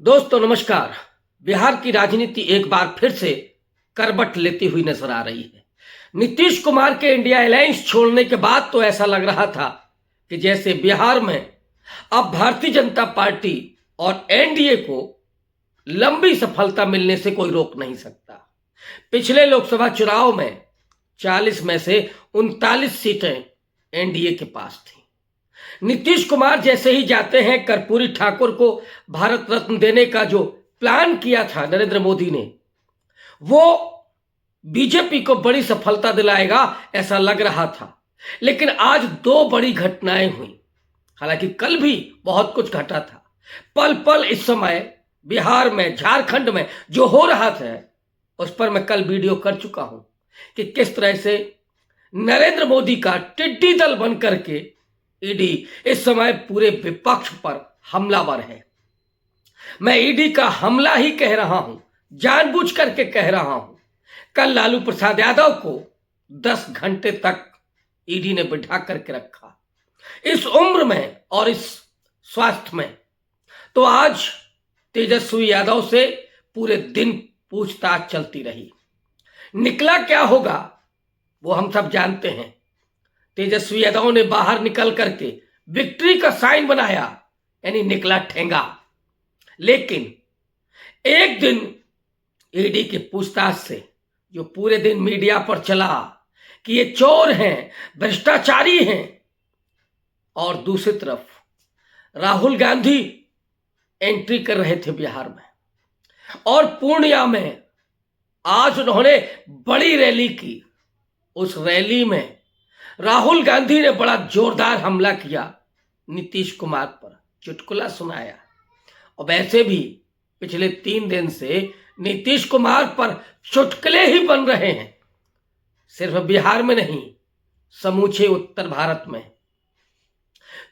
दोस्तों नमस्कार। बिहार की राजनीति एक बार फिर से करवट लेती हुई नजर आ रही है। नीतीश कुमार के इंडिया अलायंस छोड़ने के बाद तो ऐसा लग रहा था कि जैसे बिहार में अब भारतीय जनता पार्टी और एनडीए को लंबी सफलता मिलने से कोई रोक नहीं सकता। पिछले लोकसभा चुनाव में 40 में से 39 सीटें एनडीए के पास थी। नीतीश कुमार जैसे ही जाते हैं, कर्पूरी ठाकुर को भारत रत्न देने का जो प्लान किया था नरेंद्र मोदी ने, वो बीजेपी को बड़ी सफलता दिलाएगा ऐसा लग रहा था। लेकिन आज दो बड़ी घटनाएं हुई। हालांकि कल भी बहुत कुछ घटा था। पल पल इस समय बिहार में, झारखंड में जो हो रहा था उस पर मैं कल वीडियो कर चुका हूं कि किस तरह से नरेंद्र मोदी का टिड्डी दल बन करके ईडी इस समय पूरे विपक्ष पर हमलावर है। मैं ईडी का हमला ही कह रहा हूं, जानबूझ करके कह रहा हूं। कल लालू प्रसाद यादव को 10 घंटे तक ईडी ने बिठा करके रखा। इस उम्र में और इस स्वास्थ्य में तो आज तेजस्वी यादव से पूरे दिन पूछताछ चलती रही। निकला क्या होगा वो हम सब जानते हैं। तेजस्वी यादव ने बाहर निकल करके विक्ट्री का साइन बनाया, यानी निकला ठेंगा। लेकिन एक दिन ईडी की पूछताछ से जो पूरे दिन मीडिया पर चला कि ये चोर हैं, भ्रष्टाचारी हैं, और दूसरी तरफ राहुल गांधी एंट्री कर रहे थे बिहार में, और पूर्णिया में आज उन्होंने बड़ी रैली की। उस रैली में राहुल गांधी ने बड़ा जोरदार हमला किया नीतीश कुमार पर, चुटकुला सुनाया। और वैसे भी पिछले 3 दिन से नीतीश कुमार पर चुटकुले ही बन रहे हैं, सिर्फ बिहार में नहीं, समूचे उत्तर भारत में।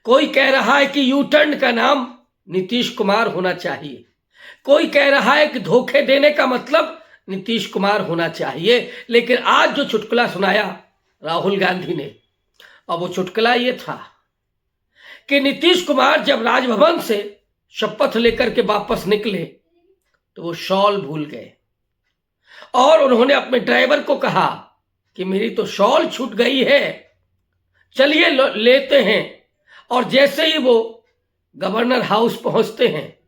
कोई कह रहा है कि यू टर्न का नाम नीतीश कुमार होना चाहिए, कोई कह रहा है कि धोखे देने का मतलब नीतीश कुमार होना चाहिए। लेकिन आज जो चुटकुला सुनाया राहुल गांधी ने, और वो चुटकुला ये था कि नीतीश कुमार जब राजभवन से शपथ लेकर के वापस निकले तो वो शॉल भूल गए, और उन्होंने अपने ड्राइवर को कहा कि मेरी तो शॉल छूट गई है, चलिए लेते हैं। और जैसे ही वो गवर्नर हाउस पहुंचते हैं,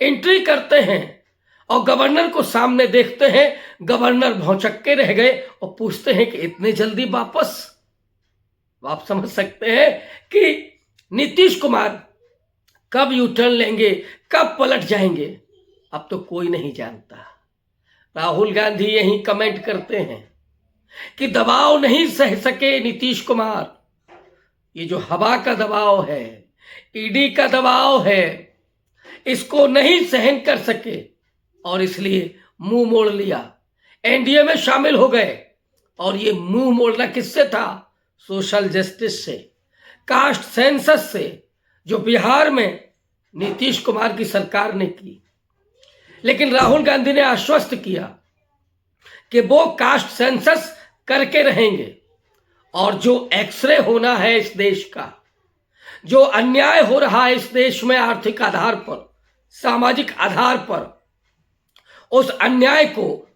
एंट्री करते हैं और गवर्नर को सामने देखते हैं, गवर्नर भौचक्के रह गए और पूछते हैं कि इतने जल्दी वापस। आप समझ सकते हैं कि नीतीश कुमार कब यू टर्न लेंगे, कब पलट जाएंगे, अब तो कोई नहीं जानता। राहुल गांधी यही कमेंट करते हैं कि दबाव नहीं सह सके नीतीश कुमार। ये जो हवा का दबाव है, ईडी का दबाव है, इसको नहीं सहन कर सके और इसलिए मुंह मोड़ लिया, एनडीए में शामिल हो गए। और ये मुंह मोड़ना किससे था? सोशल जस्टिस से, कास्ट सेंसस से, जो बिहार में नीतीश कुमार की सरकार ने की। लेकिन राहुल गांधी ने आश्वस्त किया कि वो कास्ट सेंसस करके रहेंगे, और जो एक्सरे होना है इस देश का, जो अन्याय हो रहा है इस देश में आर्थिक आधार पर, सामाजिक आधार पर, उस अन्याय को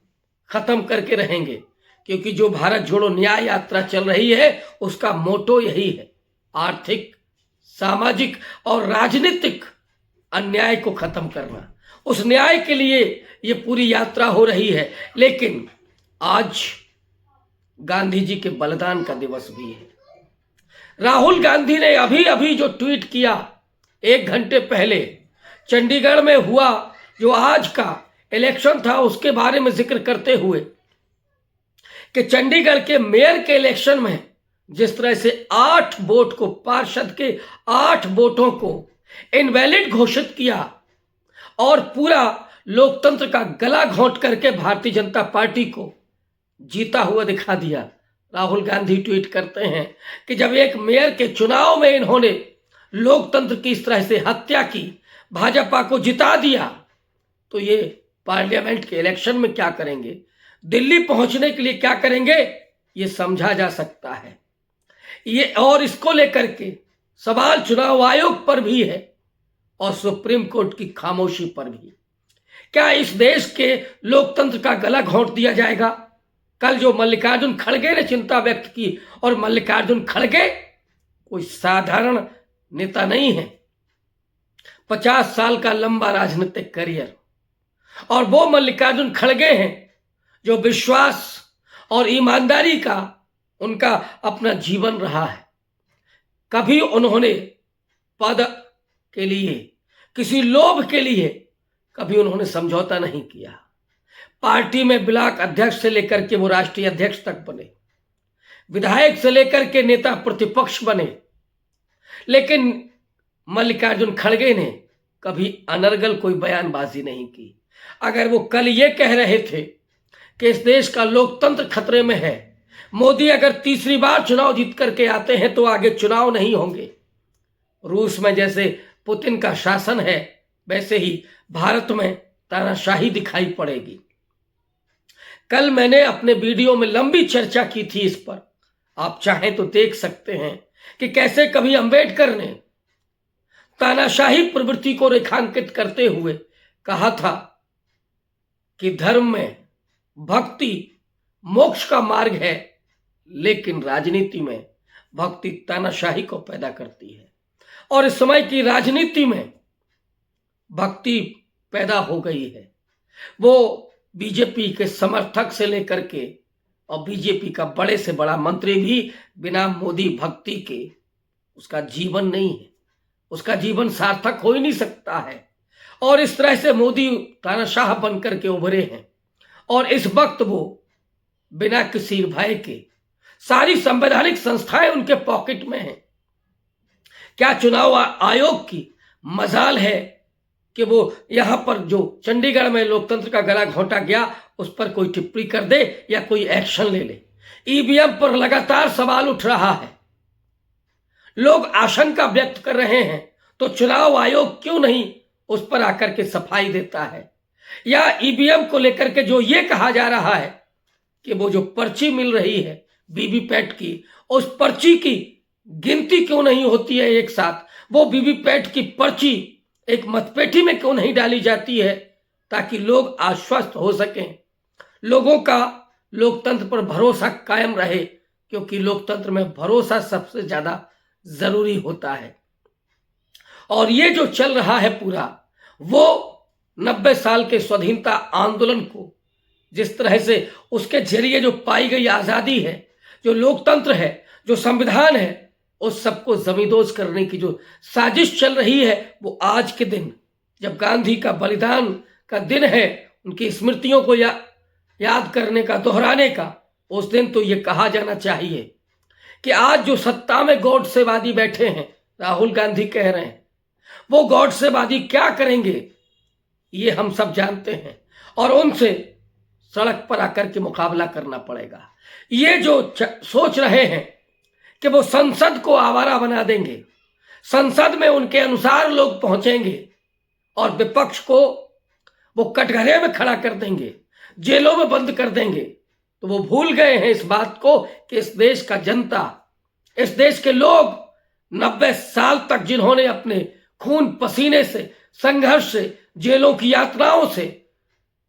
खत्म करके रहेंगे। क्योंकि जो भारत जोड़ो न्याय यात्रा चल रही है उसका मोटो यही है, आर्थिक, सामाजिक और राजनीतिक अन्याय को खत्म करना। उस न्याय के लिए ये पूरी यात्रा हो रही है। लेकिन आज गांधी जी के बलिदान का दिवस भी है। राहुल गांधी ने अभी अभी जो ट्वीट किया 1 घंटे पहले, चंडीगढ़ में हुआ जो आज का इलेक्शन था उसके बारे में जिक्र करते हुए कि चंडीगढ़ के मेयर के इलेक्शन में जिस तरह से 8 वोट को, पार्षद के 8 वोटों को इनवैलिड घोषित किया और पूरा लोकतंत्र का गला घोंट करके भारतीय जनता पार्टी को जीता हुआ दिखा दिया। राहुल गांधी ट्वीट करते हैं कि जब एक मेयर के चुनाव में इन्होंने लोकतंत्र की इस तरह से हत्या की, भाजपा को जिता दिया, तो ये पार्लियामेंट के इलेक्शन में क्या करेंगे, दिल्ली पहुंचने के लिए क्या करेंगे, ये समझा जा सकता है। ये और इसको लेकर के सवाल चुनाव आयोग पर भी है और सुप्रीम कोर्ट की खामोशी पर भी। क्या इस देश के लोकतंत्र का गला घोंट दिया जाएगा? कल जो मल्लिकार्जुन खड़गे ने चिंता व्यक्त की, और मल्लिकार्जुन खड़गे कोई साधारण नेता नहीं है। 50 साल का लंबा राजनीतिक करियर, और वो मल्लिकार्जुन खड़गे हैं जो विश्वास और ईमानदारी का उनका अपना जीवन रहा है। कभी उन्होंने पद के लिए, किसी लोभ के लिए कभी उन्होंने समझौता नहीं किया। पार्टी में ब्लॉक अध्यक्ष से लेकर के वो राष्ट्रीय अध्यक्ष तक बने, विधायक से लेकर के नेता प्रतिपक्ष बने, लेकिन मल्लिकार्जुन खड़गे ने कभी अनर्गल कोई बयानबाजी नहीं की। अगर वो कल ये कह रहे थे कि इस देश का लोकतंत्र खतरे में है, मोदी अगर तीसरी बार चुनाव जीत करके आते हैं तो आगे चुनाव नहीं होंगे, रूस में जैसे पुतिन का शासन है वैसे ही भारत में तानाशाही दिखाई पड़ेगी। कल मैंने अपने वीडियो में लंबी चर्चा की थी इस पर, आप चाहें तो देख सकते हैं कि कैसे कभी अंबेडकर ने तानाशाही प्रवृत्ति को रेखांकित करते हुए कहा था कि धर्म में भक्ति मोक्ष का मार्ग है, लेकिन राजनीति में भक्ति तानाशाही को पैदा करती है। और इस समय की राजनीति में भक्ति पैदा हो गई है। वो बीजेपी के समर्थक से लेकर के और बीजेपी का बड़े से बड़ा मंत्री भी बिना मोदी भक्ति के उसका जीवन नहीं है, उसका जीवन सार्थक हो ही नहीं सकता है। और इस तरह से मोदी तानाशाह बनकर के उभरे हैं, और इस वक्त वो बिना किसी भय के, सारी संवैधानिक संस्थाएं उनके पॉकेट में हैं। क्या चुनाव आयोग की मजाल है कि वो यहां पर जो चंडीगढ़ में लोकतंत्र का गला घोंटा गया उस पर कोई टिप्पणी कर दे या कोई एक्शन ले ले? ईवीएम पर लगातार सवाल उठ रहा है, लोग आशंका व्यक्त कर रहे हैं, तो चुनाव आयोग क्यों नहीं उस पर आकर के सफाई देता है? या ईवीएम को लेकर के जो ये कहा जा रहा है कि वो जो पर्ची मिल रही है वीवीपैट की, उस पर्ची की गिनती क्यों नहीं होती है एक साथ? वो वीवीपैट की पर्ची एक मतपेटी में क्यों नहीं डाली जाती है ताकि लोग आश्वस्त हो सकें, लोगों का लोकतंत्र पर भरोसा कायम रहे, क्योंकि लोकतंत्र में भरोसा सबसे ज्यादा जरूरी होता है। और ये जो चल रहा है पूरा, वो 90 साल के स्वाधीनता आंदोलन को जिस तरह से उसके जरिए जो पाई गई आजादी है, जो लोकतंत्र है, जो संविधान है, उस सबको जमींदोज करने की जो साजिश चल रही है, वो आज के दिन जब गांधी का बलिदान का दिन है, उनकी स्मृतियों को याद करने का, दोहराने का, उस दिन तो ये कहा जाना चाहिए कि आज जो सत्ता में गॉडसेवादी बैठे हैं, राहुल गांधी कह रहे हैं, वो गॉडसेवादी क्या करेंगे ये हम सब जानते हैं, और उनसे सड़क पर आकर के मुकाबला करना पड़ेगा। ये जो सोच रहे हैं कि वो संसद को आवारा बना देंगे, संसद में उनके अनुसार लोग पहुंचेंगे और विपक्ष को वो कटघरे में खड़ा कर देंगे, जेलों में बंद कर देंगे, तो वो भूल गए हैं इस बात को कि इस देश का जनता, इस देश के लोग 90 साल तक जिन्होंने अपने खून पसीने से, संघर्ष से, जेलों की यात्राओं से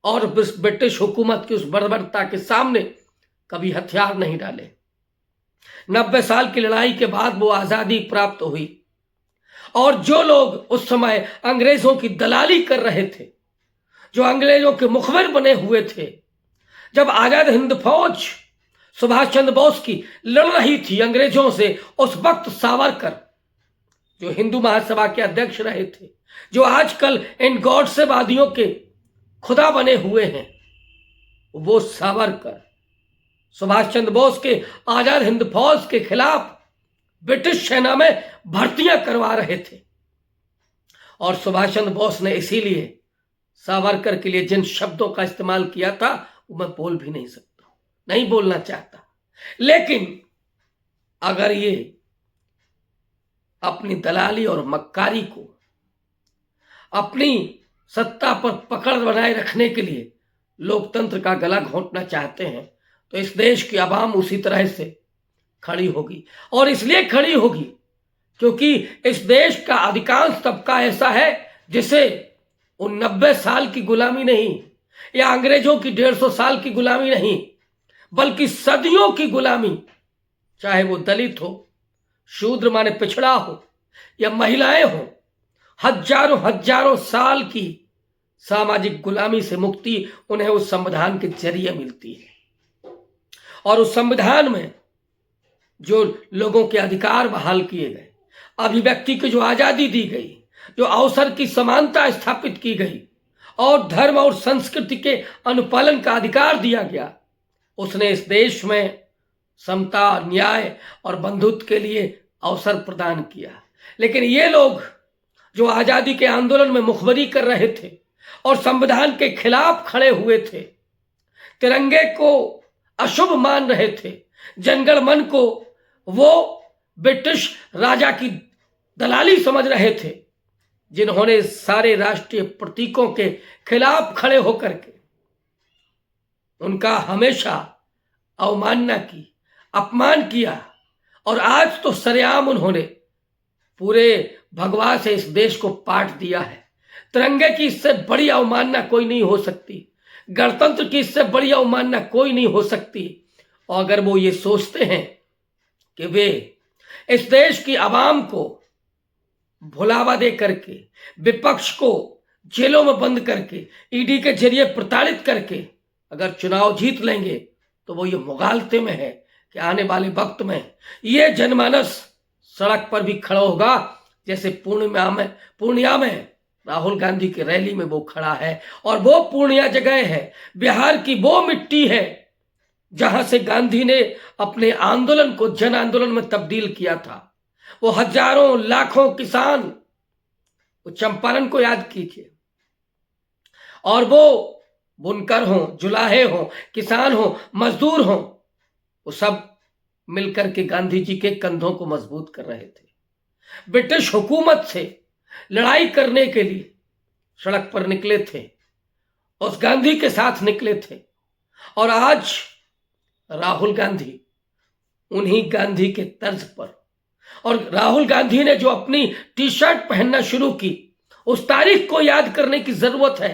और ब्रिटिश हुकूमत की उस बर्बरता के सामने कभी हथियार नहीं डाले। 90 साल की लड़ाई के बाद वो आजादी प्राप्त हुई, और जो लोग उस समय अंग्रेजों की दलाली कर रहे थे, जो अंग्रेजों के मुखबिर बने हुए थे, जब आजाद हिंद फौज सुभाष चंद्र बोस की लड़ रही थी अंग्रेजों से, उस वक्त सावरकर जो हिंदू महासभा के अध्यक्ष रहे थे, जो आजकल इन गॉडसेवादियों के खुदा बने हुए हैं, वो सावरकर सुभाष चंद्र बोस के आजाद हिंद फौज के खिलाफ ब्रिटिश सेना में भर्तियां करवा रहे थे। और सुभाष चंद्र बोस ने इसीलिए सावरकर के लिए जिन शब्दों का इस्तेमाल किया था वो मैं बोल भी नहीं सकता, नहीं बोलना चाहता। लेकिन अगर ये अपनी दलाली और मक्कारी को अपनी सत्ता पर पकड़ बनाए रखने के लिए लोकतंत्र का गला घोंटना चाहते हैं, तो इस देश की आवाम उसी तरह से खड़ी होगी। और इसलिए खड़ी होगी क्योंकि इस देश का अधिकांश तबका ऐसा है जिसे वो 90 साल की गुलामी नहीं, या अंग्रेजों की 150 साल की गुलामी नहीं, बल्कि सदियों की गुलामी, चाहे वो दलित हो, शूद्र माने पिछड़ा हो, या महिलाएं हो, हजारों हजारों साल की सामाजिक गुलामी से मुक्ति उन्हें उस संविधान के जरिए मिलती है। और उस संविधान में जो लोगों के अधिकार बहाल किए गए, अभिव्यक्ति की जो आजादी दी गई, जो अवसर की समानता स्थापित की गई, और धर्म और संस्कृति के अनुपालन का अधिकार दिया गया, उसने इस देश में समता, न्याय और बंधुत्व के लिए अवसर प्रदान किया। लेकिन ये लोग जो आजादी के आंदोलन में मुखबरी कर रहे थे और संविधान के खिलाफ खड़े हुए थे, तिरंगे को अशुभ मान रहे थे, जनगण मन को वो ब्रिटिश राजा की दलाली समझ रहे थे, जिन्होंने सारे राष्ट्रीय प्रतीकों के खिलाफ खड़े होकर के उनका हमेशा अवमानना की, अपमान किया, और आज तो सरेआम उन्होंने पूरे भगवा से इस देश को पाट दिया है। तिरंगे की इससे बड़ी अवमानना कोई नहीं हो सकती, गणतंत्र की इससे बड़ी अवमानना कोई नहीं हो सकती। और अगर वो ये सोचते हैं कि वे इस देश की आवाम को भुलावा दे करके, विपक्ष को जेलों में बंद करके, ईडी के जरिए प्रताड़ित करके अगर चुनाव जीत लेंगे, तो वो ये मुगालते में है कि आने वाले वक्त में ये जनमानस सड़क पर भी खड़ा होगा, जैसे पूर्णिया में राहुल गांधी की रैली में वो खड़ा है। और वो पूर्णिया जगह है, बिहार की वो मिट्टी है जहां से गांधी ने अपने आंदोलन को जन आंदोलन में तब्दील किया था। वो हजारों लाखों किसान, वो चंपारण को याद कीजिए, और वो बुनकर हो, जुलाहे हो, किसान हो, मजदूर हो, वो सब मिलकर के गांधी जी के कंधों को मजबूत कर रहे थे। ब्रिटिश हुकूमत से लड़ाई करने के लिए सड़क पर निकले थे, उस गांधी के साथ निकले थे। और आज राहुल गांधी उन्हीं गांधी के तर्ज पर, और राहुल गांधी ने जो अपनी टी शर्ट पहनना शुरू की, उस तारीख को याद करने की जरूरत है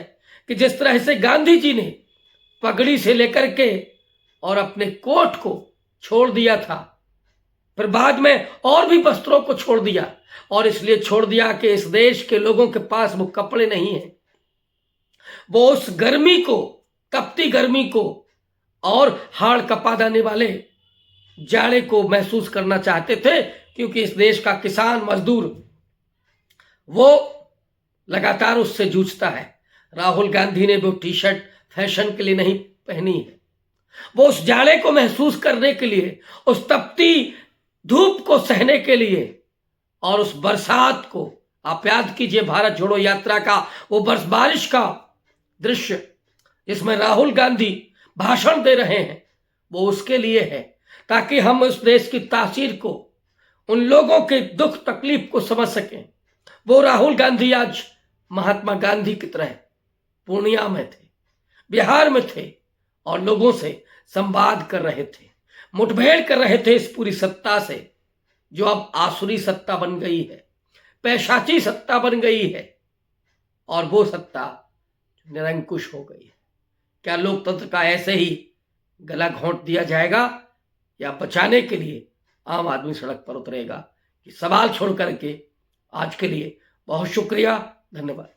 कि जिस तरह से गांधी जी ने पगड़ी से लेकर के और अपने कोट को छोड़ दिया था, फिर बाद में और भी वस्त्रों को छोड़ दिया, और इसलिए छोड़ दिया कि इस देश के लोगों के पास वो कपड़े नहीं हैं। वो उस गर्मी को, तपती गर्मी को और हाड़ कपा देने वाले जाड़े को महसूस करना चाहते थे, क्योंकि इस देश का किसान मजदूर वो लगातार उससे जूझता है। राहुल गांधी ने वो टी शर्ट फैशन के लिए नहीं पहनी है, वो उस जाड़े को महसूस करने के लिए, उस तपती धूप को सहने के लिए, और उस बरसात को, आप याद कीजिए भारत जोड़ो यात्रा का वो बारिश का दृश्य जिसमें राहुल गांधी भाषण दे रहे हैं, वो उसके लिए है, ताकि हम उस देश की तासीर को, उन लोगों के दुख तकलीफ को समझ सकें। वो राहुल गांधी आज महात्मा गांधी की तरह पूर्णिया में थे, बिहार में थे, और लोगों से संवाद कर रहे थे, मुठभेड़ कर रहे थे इस पूरी सत्ता से, जो अब आसुरी सत्ता बन गई है, पैशाची सत्ता बन गई है, और वो सत्ता निरंकुश हो गई है। क्या लोकतंत्र का ऐसे ही गला घोंट दिया जाएगा, या बचाने के लिए आम आदमी सड़क पर उतरेगा? कि सवाल छोड़ करके आज के लिए बहुत शुक्रिया, धन्यवाद।